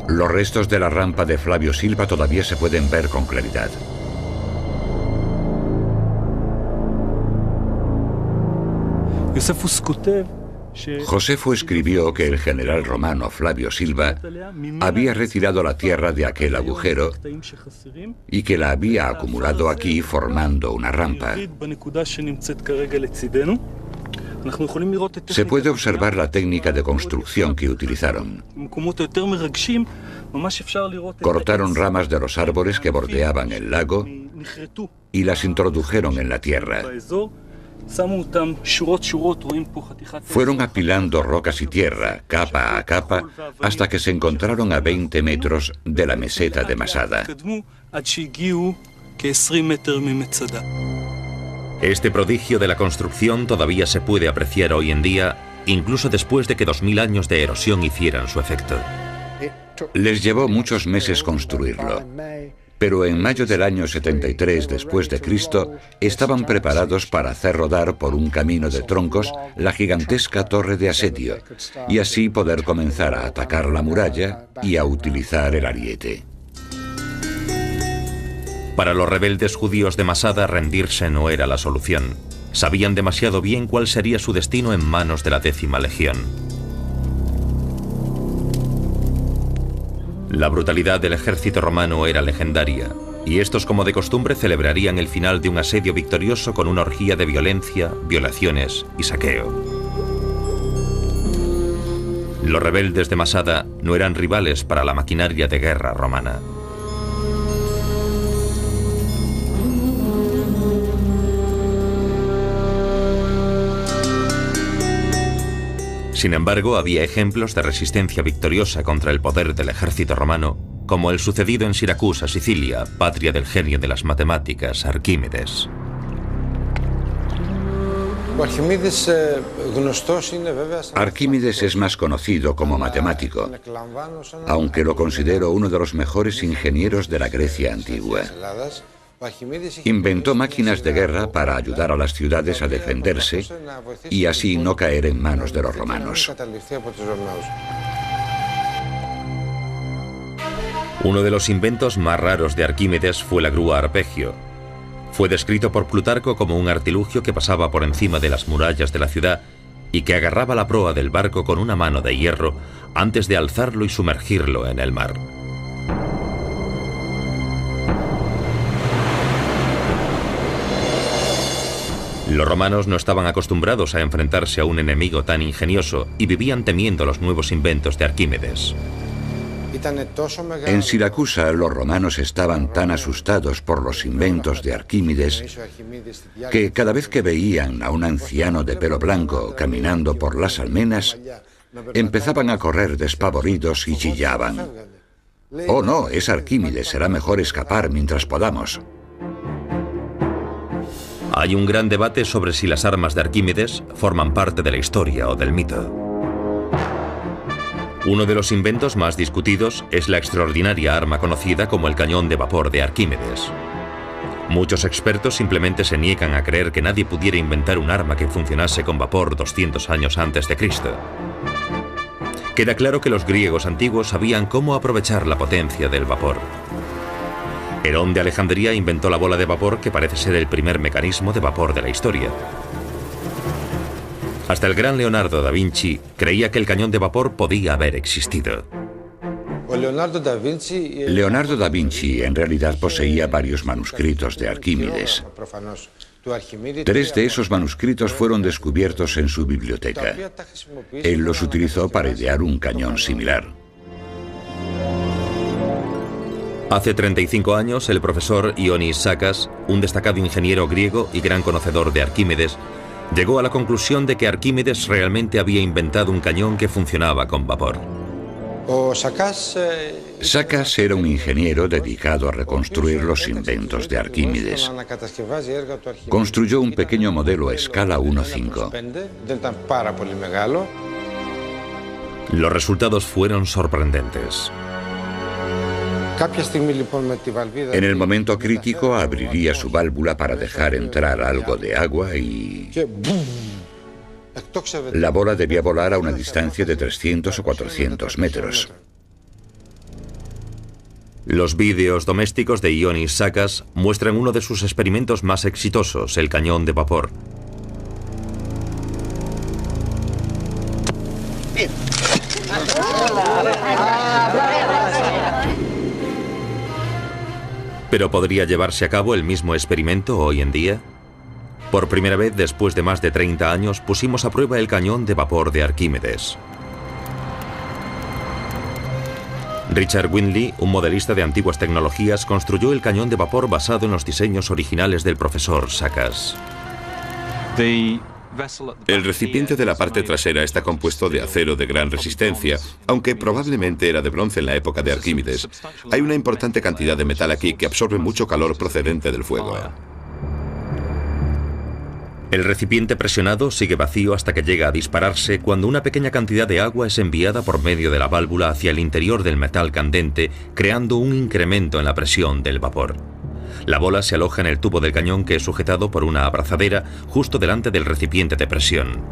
Los restos de la rampa de Flavio Silva todavía se pueden ver con claridad. Josefo escribió que el general romano Flavio Silva había retirado la tierra de aquel agujero y que la había acumulado aquí formando una rampa. Se puede observar la técnica de construcción que utilizaron. Cortaron ramas de los árboles que bordeaban el lago y las introdujeron en la tierra. Fueron apilando rocas y tierra, capa a capa, hasta que se encontraron a 20 metros de la meseta de Masada. Este prodigio de la construcción todavía se puede apreciar hoy en día, incluso después de que 2000 años de erosión hicieran su efecto. Les llevó muchos meses construirlo, pero en mayo del año 73 después de Cristo estaban preparados para hacer rodar por un camino de troncos la gigantesca torre de asedio y así poder comenzar a atacar la muralla y a utilizar el ariete. Para los rebeldes judíos de Masada, rendirse no era la solución. Sabían demasiado bien cuál sería su destino en manos de la 10ª Legión. La brutalidad del ejército romano era legendaria, y estos, como de costumbre, celebrarían el final de un asedio victorioso con una orgía de violencia, violaciones y saqueo. Los rebeldes de Masada no eran rivales para la maquinaria de guerra romana. Sin embargo, había ejemplos de resistencia victoriosa contra el poder del ejército romano, como el sucedido en Siracusa, Sicilia, patria del genio de las matemáticas, Arquímedes. Arquímedes es más conocido como matemático, aunque lo considero uno de los mejores ingenieros de la Grecia antigua. Inventó máquinas de guerra para ayudar a las ciudades a defenderse y así no caer en manos de los romanos. Uno de los inventos más raros de Arquímedes fue la grúa arpegio. Fue descrito por Plutarco como un artilugio que pasaba por encima de las murallas de la ciudad y que agarraba la proa del barco con una mano de hierro antes de alzarlo y sumergirlo en el mar. Los romanos no estaban acostumbrados a enfrentarse a un enemigo tan ingenioso y vivían temiendo los nuevos inventos de Arquímedes. En Siracusa, los romanos estaban tan asustados por los inventos de Arquímedes que cada vez que veían a un anciano de pelo blanco caminando por las almenas, empezaban a correr despavoridos y chillaban: «Oh no, es Arquímedes, será mejor escapar mientras podamos». Hay un gran debate sobre si las armas de Arquímedes forman parte de la historia o del mito. Uno de los inventos más discutidos es la extraordinaria arma conocida como el cañón de vapor de Arquímedes. Muchos expertos simplemente se niegan a creer que nadie pudiera inventar un arma que funcionase con vapor 200 años antes de Cristo. Queda claro que los griegos antiguos sabían cómo aprovechar la potencia del vapor. Herón de Alejandría inventó la bola de vapor, que parece ser el primer mecanismo de vapor de la historia. Hasta el gran Leonardo da Vinci creía que el cañón de vapor podía haber existido. Leonardo da Vinci en realidad poseía varios manuscritos de Arquímedes. 3 de esos manuscritos fueron descubiertos en su biblioteca. Él los utilizó para idear un cañón similar. Hace 35 años, el profesor Ioannis Sakas, un destacado ingeniero griego y gran conocedor de Arquímedes, llegó a la conclusión de que Arquímedes realmente había inventado un cañón que funcionaba con vapor. Sakas era un ingeniero dedicado a reconstruir los inventos de Arquímedes. Construyó un pequeño modelo a escala 1:5. Los resultados fueron sorprendentes. En el momento crítico abriría su válvula para dejar entrar algo de agua y la bola debía volar a una distancia de 300 o 400 metros. Los vídeos domésticos de Ioannis Sakas muestran uno de sus experimentos más exitosos, el cañón de vapor. ¿Pero podría llevarse a cabo el mismo experimento hoy en día? Por primera vez después de más de 30 años pusimos a prueba el cañón de vapor de Arquímedes. Richard Windley, un modelista de antiguas tecnologías, construyó el cañón de vapor basado en los diseños originales del profesor Sakas. El recipiente de la parte trasera está compuesto de acero de gran resistencia, aunque probablemente era de bronce en la época de Arquímedes. Hay una importante cantidad de metal aquí que absorbe mucho calor procedente del fuego. El recipiente presionado sigue vacío hasta que llega a dispararse cuando una pequeña cantidad de agua es enviada por medio de la válvula hacia el interior del metal candente, creando un incremento en la presión del vapor. La bola se aloja en el tubo del cañón, que es sujetado por una abrazadera justo delante del recipiente de presión.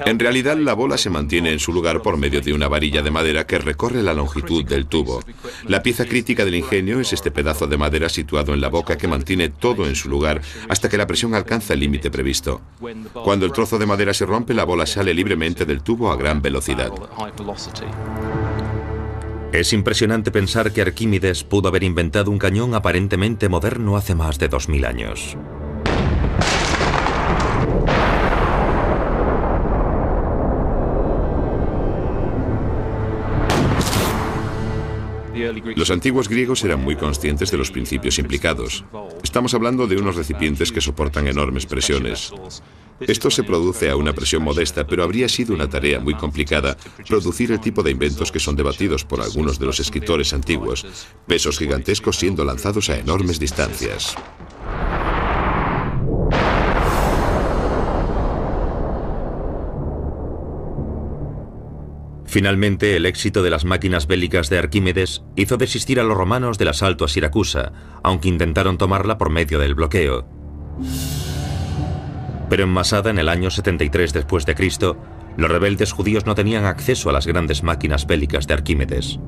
En realidad, la bola se mantiene en su lugar por medio de una varilla de madera que recorre la longitud del tubo. La pieza crítica del ingenio es este pedazo de madera situado en la boca que mantiene todo en su lugar hasta que la presión alcanza el límite previsto. Cuando el trozo de madera se rompe, la bola sale libremente del tubo a gran velocidad. Es impresionante pensar que Arquímedes pudo haber inventado un cañón aparentemente moderno hace más de 2000 años. Los antiguos griegos eran muy conscientes de los principios implicados. Estamos hablando de unos recipientes que soportan enormes presiones. Esto se produce a una presión modesta, pero habría sido una tarea muy complicada producir el tipo de inventos que son debatidos por algunos de los escritores antiguos, pesos gigantescos siendo lanzados a enormes distancias. Finalmente, el éxito de las máquinas bélicas de Arquímedes hizo desistir a los romanos del asalto a Siracusa, aunque intentaron tomarla por medio del bloqueo. Pero en Masada, en el año 73 después de Cristo, los rebeldes judíos no tenían acceso a las grandes máquinas bélicas de Arquímedes.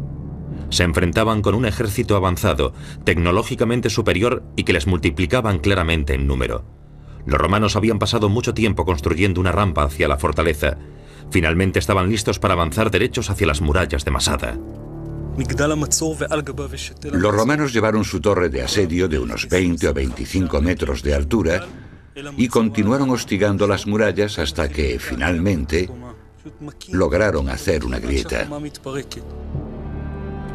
Se enfrentaban con un ejército avanzado, tecnológicamente superior y que les multiplicaban claramente en número. Los romanos habían pasado mucho tiempo construyendo una rampa hacia la fortaleza. Finalmente estaban listos para avanzar derechos hacia las murallas de Masada. Los romanos llevaron su torre de asedio de unos 20 o 25 metros de altura y continuaron hostigando las murallas hasta que, finalmente, lograron hacer una grieta.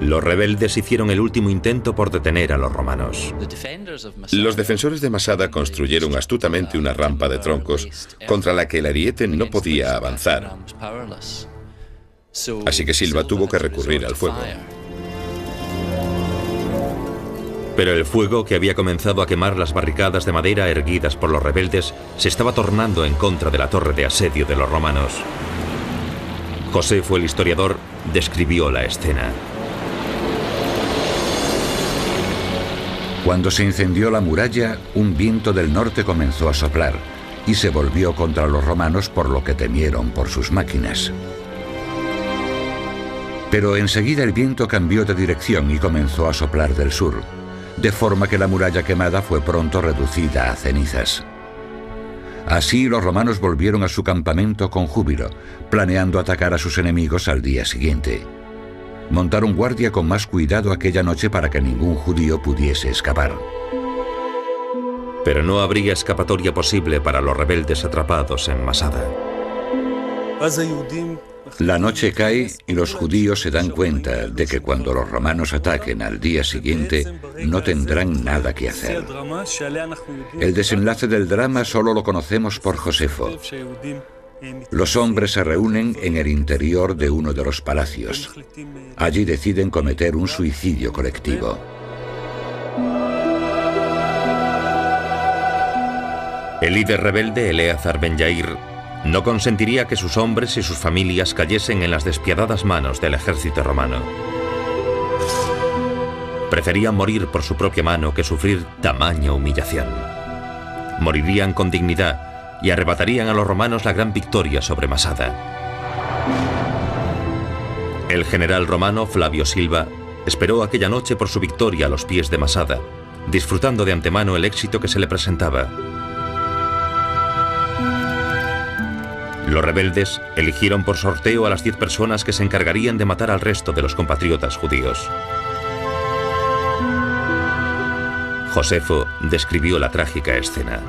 Los rebeldes hicieron el último intento por detener a los romanos. Los defensores de Masada construyeron astutamente una rampa de troncos contra la que el ariete no podía avanzar. Así que Silva tuvo que recurrir al fuego. Pero el fuego, que había comenzado a quemar las barricadas de madera erguidas por los rebeldes, se estaba tornando en contra de la torre de asedio de los romanos. Josefo, el historiador, describió la escena. Cuando se incendió la muralla, un viento del norte comenzó a soplar y se volvió contra los romanos, por lo que temieron por sus máquinas. Pero enseguida el viento cambió de dirección y comenzó a soplar del sur, de forma que la muralla quemada fue pronto reducida a cenizas. Así los romanos volvieron a su campamento con júbilo, planeando atacar a sus enemigos al día siguiente. Montaron guardia con más cuidado aquella noche para que ningún judío pudiese escapar. Pero no habría escapatoria posible para los rebeldes atrapados en Masada. La noche cae y los judíos se dan cuenta de que cuando los romanos ataquen al día siguiente no tendrán nada que hacer. El desenlace del drama solo lo conocemos por Josefo. Los hombres se reúnen en el interior de uno de los palacios. Allí deciden cometer un suicidio colectivo. El líder rebelde, Eleazar Ben Yair, no consentiría que sus hombres y sus familias cayesen en las despiadadas manos del ejército romano. Preferían morir por su propia mano que sufrir tamaña humillación. Morirían con dignidad y arrebatarían a los romanos la gran victoria sobre Masada. El general romano Flavio Silva esperó aquella noche por su victoria a los pies de Masada, disfrutando de antemano el éxito que se le presentaba. Los rebeldes eligieron por sorteo a las 10 personas que se encargarían de matar al resto de los compatriotas judíos. Josefo describió la trágica escena.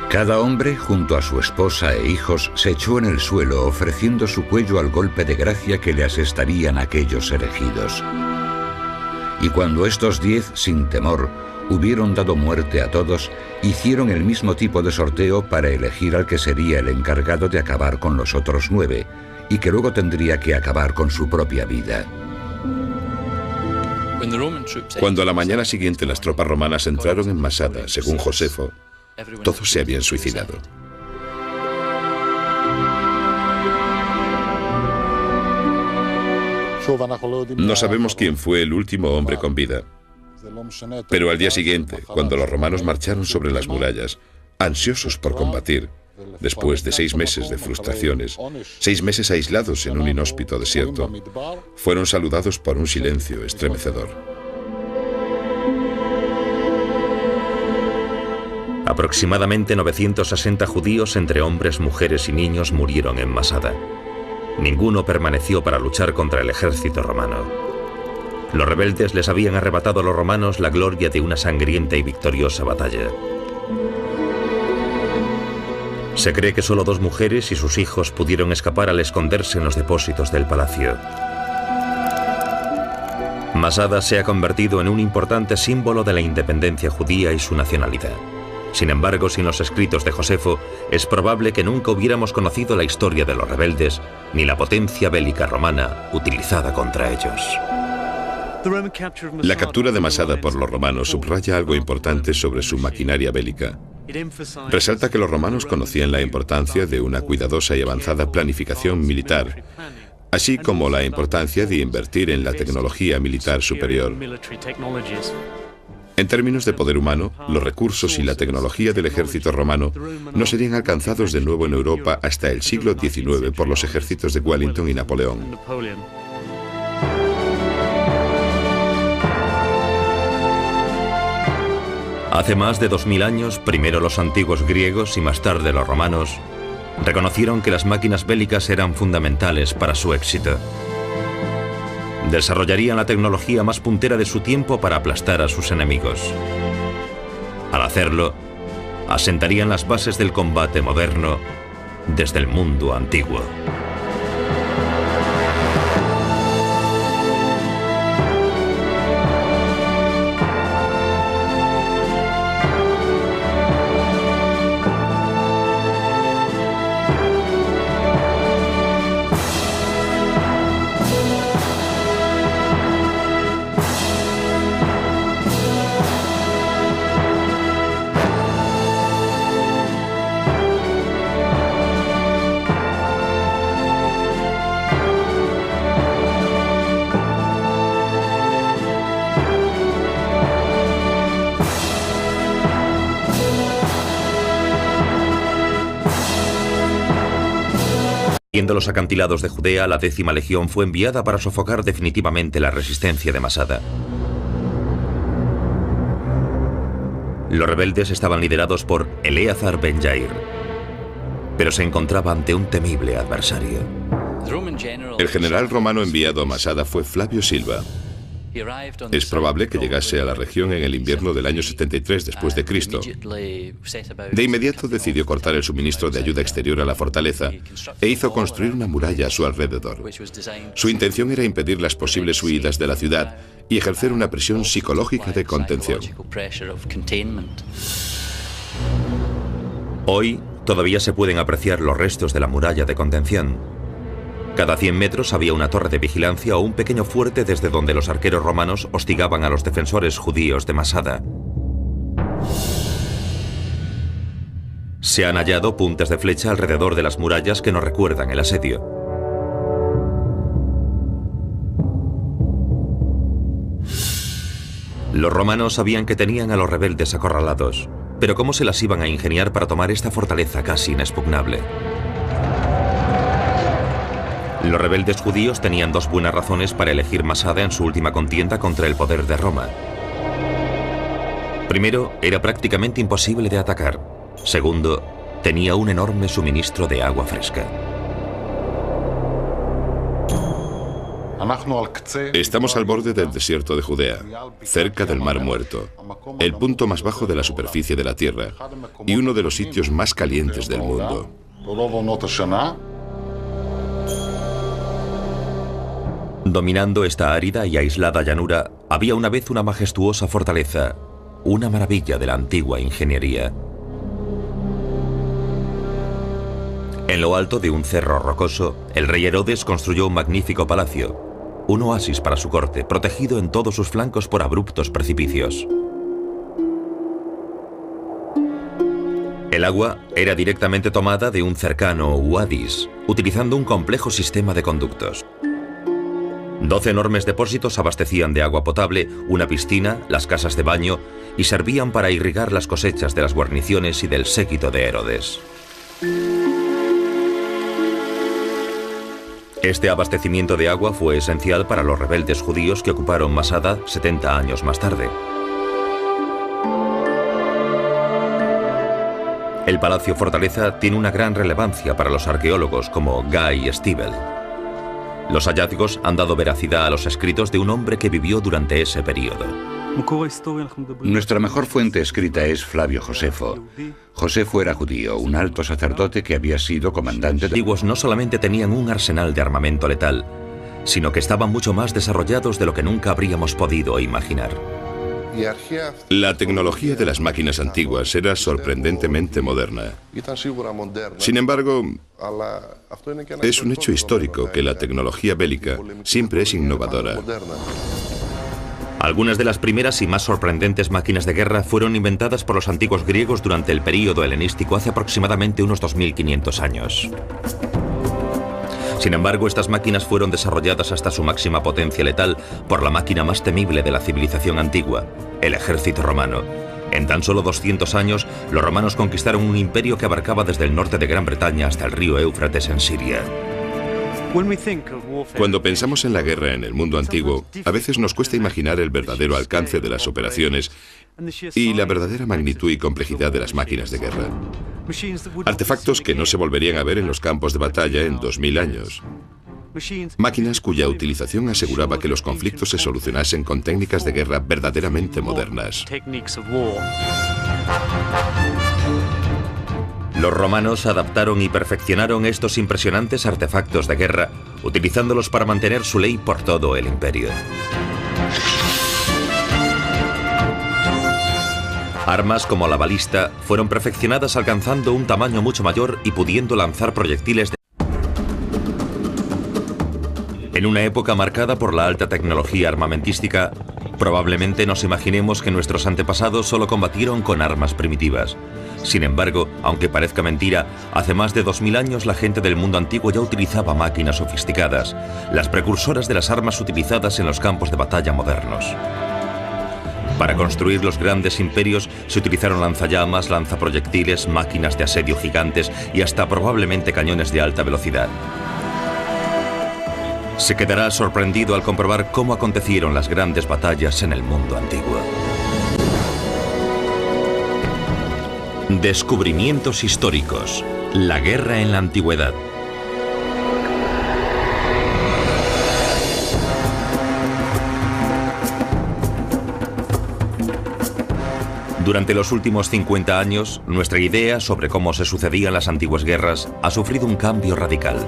Cada hombre, junto a su esposa e hijos, se echó en el suelo ofreciendo su cuello al golpe de gracia que le asestarían aquellos elegidos. Y cuando estos 10, sin temor, hubieron dado muerte a todos, hicieron el mismo tipo de sorteo para elegir al que sería el encargado de acabar con los otros 9, y que luego tendría que acabar con su propia vida. Cuando a la mañana siguiente las tropas romanas entraron en Masada, según Josefo, todos se habían suicidado. No sabemos quién fue el último hombre con vida, pero al día siguiente, cuando los romanos marcharon sobre las murallas, ansiosos por combatir, después de 6 meses de frustraciones, 6 meses aislados en un inhóspito desierto, fueron saludados por un silencio estremecedor. Aproximadamente 960 judíos, entre hombres, mujeres y niños, murieron en Masada. Ninguno permaneció para luchar contra el ejército romano. Los rebeldes les habían arrebatado a los romanos la gloria de una sangrienta y victoriosa batalla. Se cree que solo 2 mujeres y sus hijos pudieron escapar al esconderse en los depósitos del palacio. Masada se ha convertido en un importante símbolo de la independencia judía y su nacionalidad. Sin embargo, sin los escritos de Josefo, es probable que nunca hubiéramos conocido la historia de los rebeldes, ni la potencia bélica romana utilizada contra ellos. La captura de Masada por los romanos subraya algo importante sobre su maquinaria bélica. Resalta que los romanos conocían la importancia de una cuidadosa y avanzada planificación militar, así como la importancia de invertir en la tecnología militar superior. En términos de poder humano, los recursos y la tecnología del ejército romano no serían alcanzados de nuevo en Europa hasta el siglo XIX por los ejércitos de Wellington y Napoleón. Hace más de 2000 años, primero los antiguos griegos y más tarde los romanos, reconocieron que las máquinas bélicas eran fundamentales para su éxito. Desarrollarían la tecnología más puntera de su tiempo para aplastar a sus enemigos. Al hacerlo, asentarían las bases del combate moderno desde el mundo antiguo. Siguiendo los acantilados de Judea, la 10ª Legión fue enviada para sofocar definitivamente la resistencia de Masada. Los rebeldes estaban liderados por Eleazar ben Yair, pero se encontraba ante un temible adversario. El general romano enviado a Masada fue Flavio Silva. Es probable que llegase a la región en el invierno del año 73 después de Cristo. De inmediato decidió cortar el suministro de ayuda exterior a la fortaleza e hizo construir una muralla a su alrededor. Su intención era impedir las posibles huidas de la ciudad y ejercer una presión psicológica de contención. Hoy todavía se pueden apreciar los restos de la muralla de contención. Cada 100 metros había una torre de vigilancia o un pequeño fuerte desde donde los arqueros romanos hostigaban a los defensores judíos de Masada. Se han hallado puntas de flecha alrededor de las murallas que nos recuerdan el asedio. Los romanos sabían que tenían a los rebeldes acorralados, pero ¿cómo se las iban a ingeniar para tomar esta fortaleza casi inexpugnable? Los rebeldes judíos tenían dos buenas razones para elegir Masada en su última contienda contra el poder de Roma. Primero, era prácticamente imposible de atacar. Segundo, tenía un enorme suministro de agua fresca. Estamos al borde del desierto de Judea, cerca del Mar Muerto, el punto más bajo de la superficie de la tierra y uno de los sitios más calientes del mundo. Dominando esta árida y aislada llanura, había una vez una majestuosa fortaleza, una maravilla de la antigua ingeniería. En lo alto de un cerro rocoso, el rey Herodes construyó un magnífico palacio, un oasis para su corte, protegido en todos sus flancos por abruptos precipicios. El agua era directamente tomada de un cercano uadis, utilizando un complejo sistema de conductos. 12 enormes depósitos abastecían de agua potable una piscina, las casas de baño y servían para irrigar las cosechas de las guarniciones y del séquito de Herodes. Este abastecimiento de agua fue esencial para los rebeldes judíos que ocuparon Masada 70 años más tarde. El palacio fortaleza tiene una gran relevancia para los arqueólogos como Guy Stiebel. Los hallazgos han dado veracidad a los escritos de un hombre que vivió durante ese periodo. Nuestra mejor fuente escrita es Flavio Josefo. Josefo era judío, un alto sacerdote que había sido comandante de... Los antiguos no solamente tenían un arsenal de armamento letal, sino que estaban mucho más desarrollados de lo que nunca habríamos podido imaginar. La tecnología de las máquinas antiguas era sorprendentemente moderna. Sin embargo, es un hecho histórico que la tecnología bélica siempre es innovadora. Algunas de las primeras y más sorprendentes máquinas de guerra fueron inventadas por los antiguos griegos durante el período helenístico hace aproximadamente unos 2500 años. Sin embargo, estas máquinas fueron desarrolladas hasta su máxima potencia letal por la máquina más temible de la civilización antigua, el ejército romano. En tan solo 200 años, los romanos conquistaron un imperio que abarcaba desde el norte de Gran Bretaña hasta el río Éufrates en Siria. Cuando pensamos en la guerra en el mundo antiguo, a veces nos cuesta imaginar el verdadero alcance de las operaciones y la verdadera magnitud y complejidad de las máquinas de guerra. Artefactos que no se volverían a ver en los campos de batalla en 2000 años. Máquinas cuya utilización aseguraba que los conflictos se solucionasen con técnicas de guerra verdaderamente modernas. Los romanos adaptaron y perfeccionaron estos impresionantes artefactos de guerra, utilizándolos para mantener su ley por todo el imperio. Armas como la balista fueron perfeccionadas alcanzando un tamaño mucho mayor y pudiendo lanzar proyectiles En una época marcada por la alta tecnología armamentística, probablemente nos imaginemos que nuestros antepasados solo combatieron con armas primitivas. Sin embargo, aunque parezca mentira, hace más de 2000 años la gente del mundo antiguo ya utilizaba máquinas sofisticadas, las precursoras de las armas utilizadas en los campos de batalla modernos. Para construir los grandes imperios se utilizaron lanzallamas, lanzaproyectiles, máquinas de asedio gigantes y hasta probablemente cañones de alta velocidad. Se quedará sorprendido al comprobar cómo acontecieron las grandes batallas en el mundo antiguo. Descubrimientos históricos. La guerra en la antigüedad. Durante los últimos 50 años, nuestra idea sobre cómo se sucedían las antiguas guerras ha sufrido un cambio radical.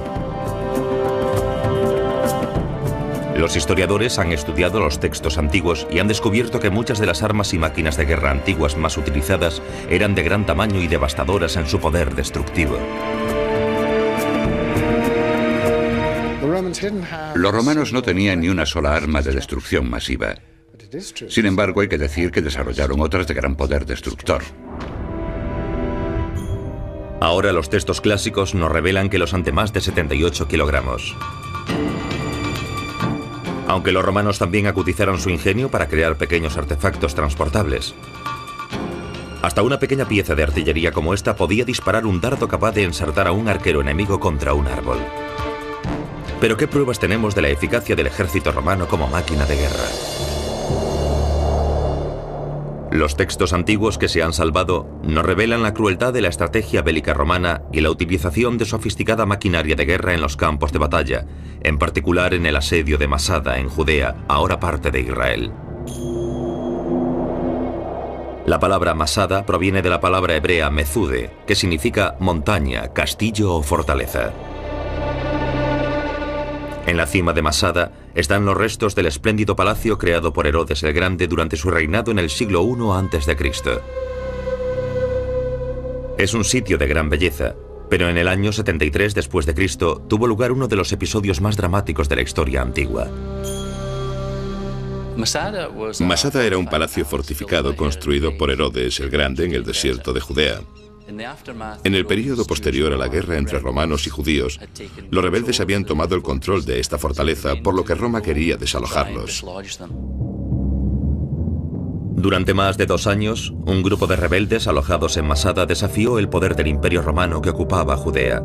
Los historiadores han estudiado los textos antiguos y han descubierto que muchas de las armas y máquinas de guerra antiguas más utilizadas eran de gran tamaño y devastadoras en su poder destructivo. Los romanos no tenían ni una sola arma de destrucción masiva. Sin embargo, hay que decir que desarrollaron otras de gran poder destructor. Ahora los textos clásicos nos revelan que los ante más de 78 kilogramos. Aunque los romanos también agudizaron su ingenio para crear pequeños artefactos transportables. Hasta una pequeña pieza de artillería como esta podía disparar un dardo capaz de ensartar a un arquero enemigo contra un árbol. Pero ¿qué pruebas tenemos de la eficacia del ejército romano como máquina de guerra? Los textos antiguos que se han salvado nos revelan la crueldad de la estrategia bélica romana y la utilización de sofisticada maquinaria de guerra en los campos de batalla, en particular en el asedio de Masada en Judea, ahora parte de Israel. La palabra Masada proviene de la palabra hebrea mezude, que significa montaña, castillo o fortaleza. En la cima de Masada están los restos del espléndido palacio creado por Herodes el Grande durante su reinado en el siglo I a.C. Es un sitio de gran belleza, pero en el año 73 después de Cristo tuvo lugar uno de los episodios más dramáticos de la historia antigua. Masada era un palacio fortificado construido por Herodes el Grande en el desierto de Judea. En el período posterior a la guerra entre romanos y judíos, los rebeldes habían tomado el control de esta fortaleza, por lo que Roma quería desalojarlos. Durante más de 2 años, un grupo de rebeldes alojados en Masada desafió el poder del Imperio Romano que ocupaba Judea.